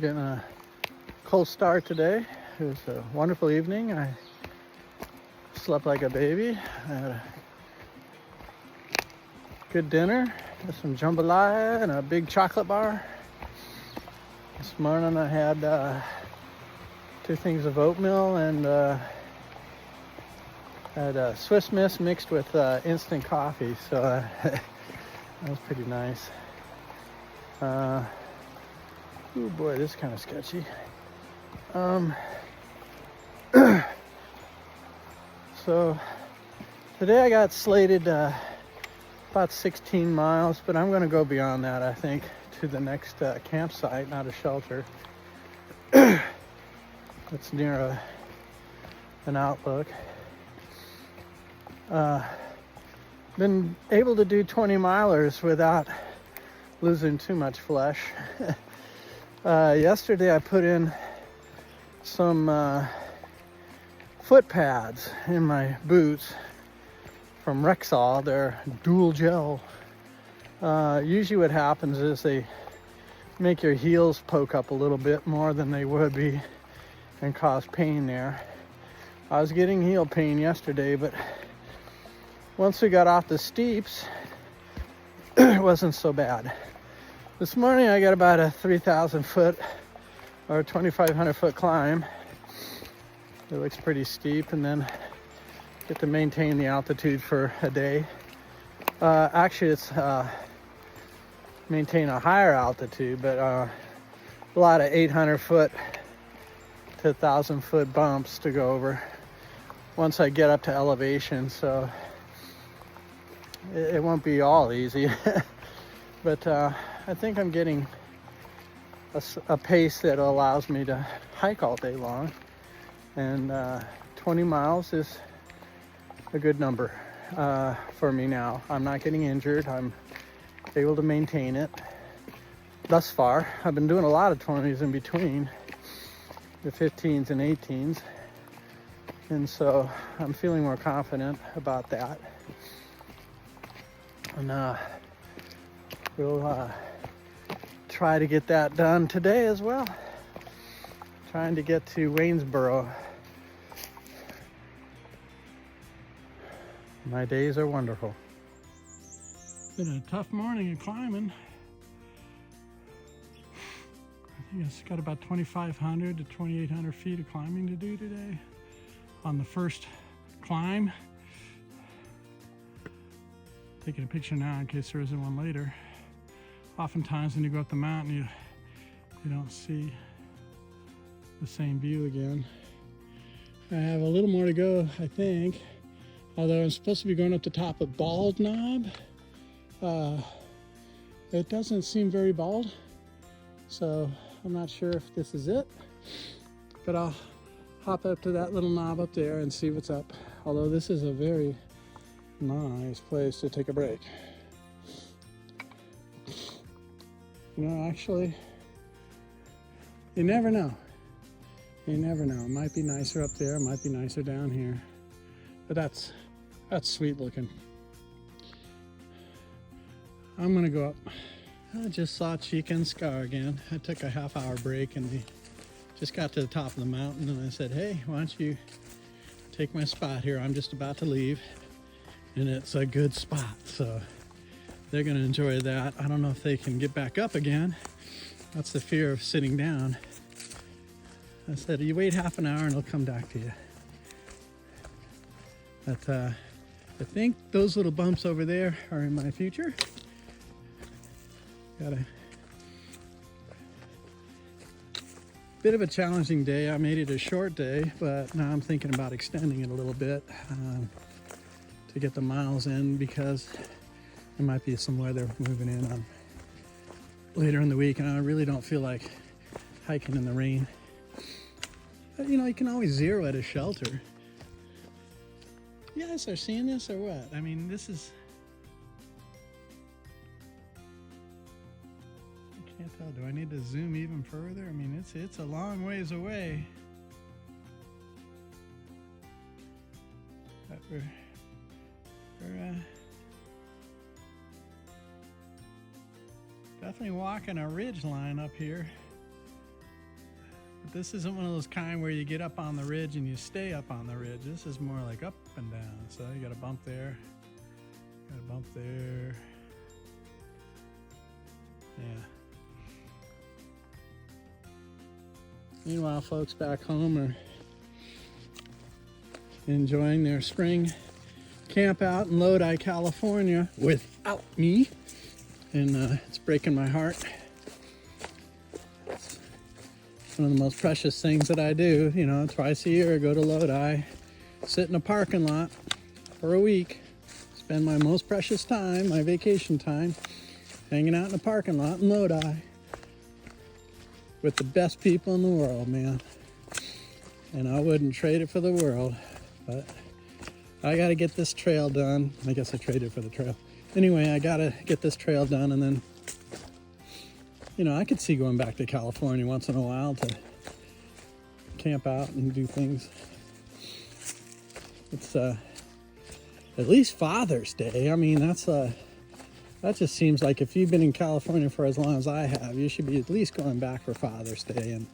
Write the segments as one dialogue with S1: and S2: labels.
S1: Getting a cold start today. It was a wonderful evening. I slept like a baby. I had a good dinner with some jambalaya and a big chocolate bar. This morning I had 2 things of oatmeal and had a Swiss Miss mixed with instant coffee. So that was pretty nice. Oh boy, this is kind of sketchy. So today I got slated about 16 miles, but I'm going to go beyond that, I think, to the next campsite, not a shelter. It's near an outlook. Been able to do 20 milers without losing too much flesh. Yesterday I put in some foot pads in my boots from Rexall. They're dual gel. Usually what happens is they make your heels poke up a little bit more than they would be and cause pain there. I was getting heel pain yesterday, but once we got off the steeps, it wasn't so bad. This morning I got about a 3,000 foot or 2,500 foot climb. It looks pretty steep, and then get to maintain the altitude for a day. Actually, it's maintain a higher altitude, but a lot of 800 foot to 1,000 foot bumps to go over once I get up to elevation. So it won't be all easy. But I think I'm getting a pace that allows me to hike all day long. And 20 miles is a good number for me now. I'm not getting injured. I'm able to maintain it thus far. I've been doing a lot of 20s in between, the 15s and 18s. And so I'm feeling more confident about that. And we'll try to get that done today as well. Trying to get to Waynesboro. My days are wonderful. Been a tough morning of climbing. I think it's got about 2,500 to 2,800 feet of climbing to do today on the first climb. Taking a picture now in case there isn't one later. Oftentimes when you go up the mountain, you don't see the same view again. I have a little more to go, I think. Although I'm supposed to be going up the top of Bald Knob. It doesn't seem very bald, so I'm not sure if this is it. But I'll hop up to that little knob up there and see what's up. Although this is a very nice place to take a break. You know, actually, you never know. You never know. It might be nicer up there, it might be nicer down here. But that's sweet looking. I'm gonna go up. I just saw Chica and Scar again. I took a half-hour break and we just got to the top of the mountain, and I said, hey, why don't you take my spot here? I'm just about to leave, and it's a good spot, so they're gonna enjoy that. I don't know if they can get back up again. That's the fear of sitting down. I said, you wait half an hour and it'll come back to you. But I think those little bumps over there are in my future. Got a bit of a challenging day. I made it a short day, but now I'm thinking about extending it a little bit to get the miles in, because there might be some weather moving in on later in the week, and I really don't feel like hiking in the rain. But you know, you can always zero at a shelter. You guys are seeing this or what? I mean, this is... I can't tell. Do I need to zoom even further? I mean, it's a long ways away. But we're definitely walking a ridge line up here. But this isn't one of those kind where you get up on the ridge and you stay up on the ridge. This is more like up and down. So you got a bump there, got a bump there. Yeah. Meanwhile, folks back home are enjoying their spring camp out in Lodi, California without me. And it's breaking my heart. It's one of the most precious things that I do. You know, twice a year I go to Lodi, sit in a parking lot for a week, spend my most precious time, my vacation time, hanging out in a parking lot in Lodi with the best people in the world, man. And I wouldn't trade it for the world, but I gotta get this trail done. I guess I traded for the trail. Anyway, I gotta get this trail done, and then, you know, I could see going back to California once in a while to camp out and do things. It's at least Father's Day. I mean, that just seems like if you've been in California for as long as I have, you should be at least going back for Father's Day and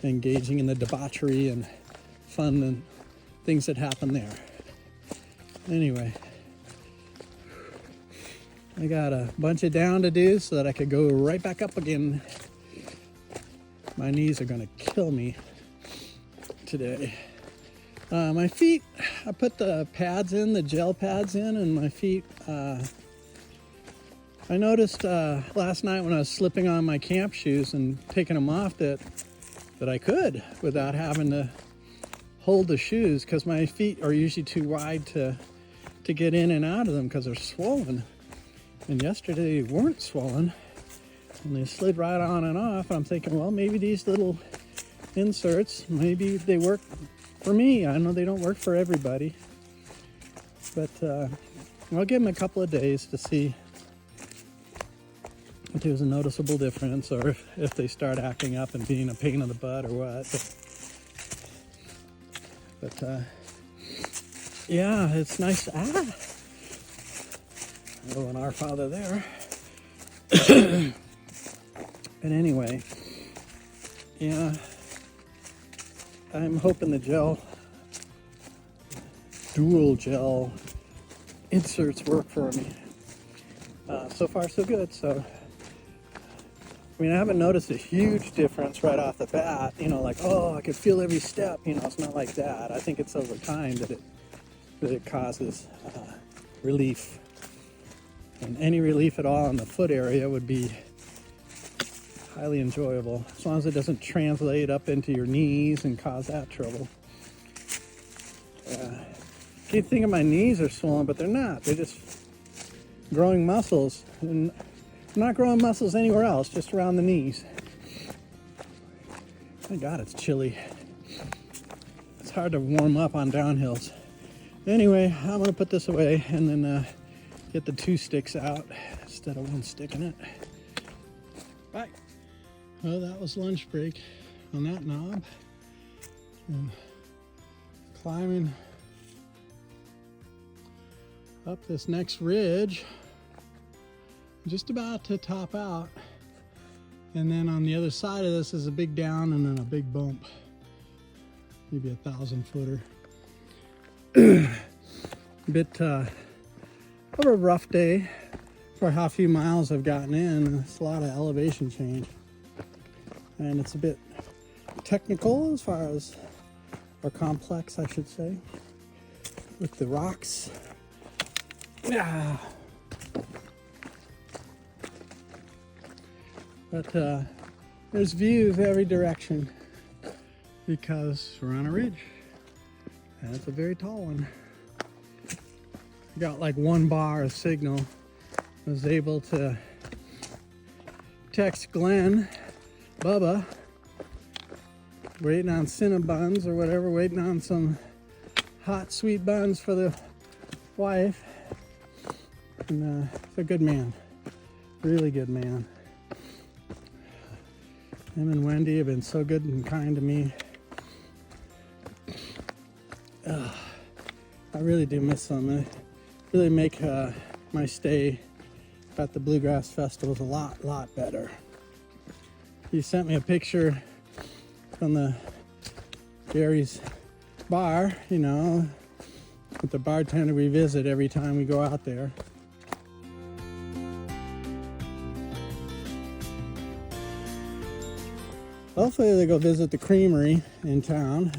S1: engaging in the debauchery and fun and things that happen there. Anyway, I got a bunch of down to do so that I could go right back up again. My knees are gonna kill me today. My feet, I put the pads in, the gel pads in, and my feet, I noticed last night when I was slipping on my camp shoes and taking them off that I could without having to hold the shoes, because my feet are usually too wide to get in and out of them because they're swollen. And yesterday they weren't swollen and they slid right on and off. I'm thinking, well, maybe these little inserts, maybe they work for me. I know they don't work for everybody, but I'll give them a couple of days to see if there's a noticeable difference, or if they start acting up and being a pain in the butt or what. But yeah, it's nice. Oh, and Our Father there. But anyway, yeah, I'm hoping the dual gel inserts work for me. So far, so good. So, I mean, I haven't noticed a huge difference right off the bat. You know, like, oh, I could feel every step. You know, it's not like that. I think it's over time that it causes relief. And any relief at all in the foot area would be highly enjoyable, as long as it doesn't translate up into your knees and cause that trouble. Keep thinking my knees are swollen, but they're not. They're just growing muscles. And I'm not growing muscles anywhere else, just around the knees. My God, it's chilly. It's hard to warm up on downhills. Anyway, I'm going to put this away and then get the 2 sticks out instead of 1 stick in it. Bye. Well, that was lunch break on that knob. And climbing up this next ridge, just about to top out. And then on the other side of this is a big down and then a big bump. Maybe 1,000 footer. Bit of a rough day for how few miles I've gotten in. It's a lot of elevation change. And it's a bit technical as far as, or complex, I should say, with the rocks. Yeah. But there's views every direction because we're on a ridge. And it's a very tall one. I got like 1 bar of signal. I was able to text Glenn, Bubba, waiting on Cinnabons or whatever, waiting on some hot sweet buns for the wife. And it's a good man, really good man. Him and Wendy have been so good and kind to me. I really do miss them. They really make my stay at the Bluegrass Festivals a lot better. he sent me a picture from the Gary's bar, you know, with the bartender we visit every time we go out there. Hopefully they go visit the creamery in town,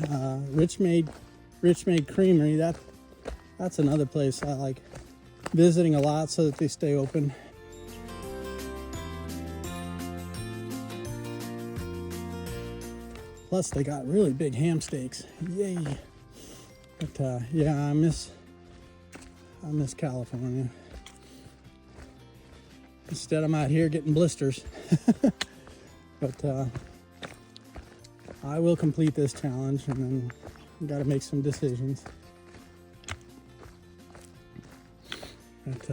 S1: Rich Made Creamery. That's another place I like visiting a lot so that they stay open. Plus they got really big ham steaks. Yay! But yeah, I miss California. Instead I'm out here getting blisters. But I will complete this challenge, and then I've got to make some decisions. But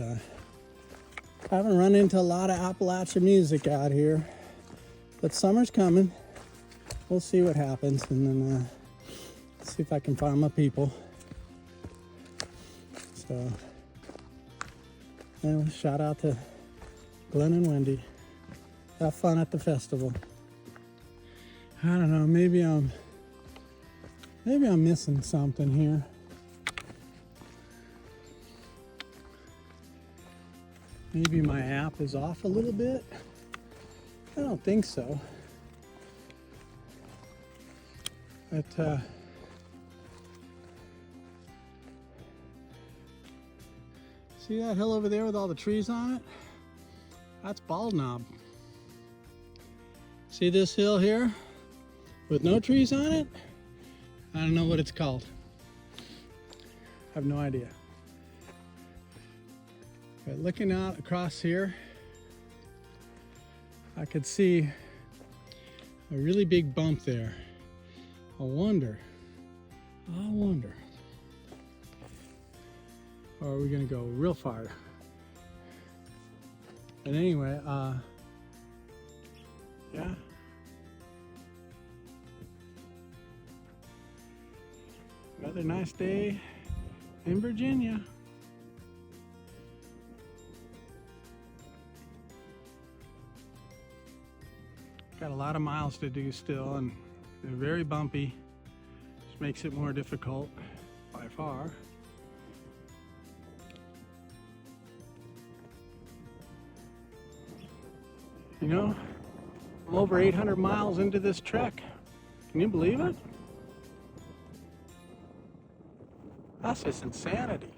S1: I haven't run into a lot of Appalachian music out here, but summer's coming. We'll see what happens, and then see if I can find my people. So, anyway, shout out to Glenn and Wendy. Have fun at the festival. I don't know, maybe I'm missing something here. Maybe my app is off a little bit. I don't think so. But see that hill over there with all the trees on it? That's Bald Knob. See this hill here with no trees on it? I don't know what it's called. I have no idea. But looking out across here, I could see a really big bump there. I wonder. Or are we gonna go real far? But anyway, yeah. Another nice day in Virginia. Got a lot of miles to do still, and they're very bumpy, which makes it more difficult by far. You know, I'm over 800 miles into this trek. Can you believe it? That's just insanity.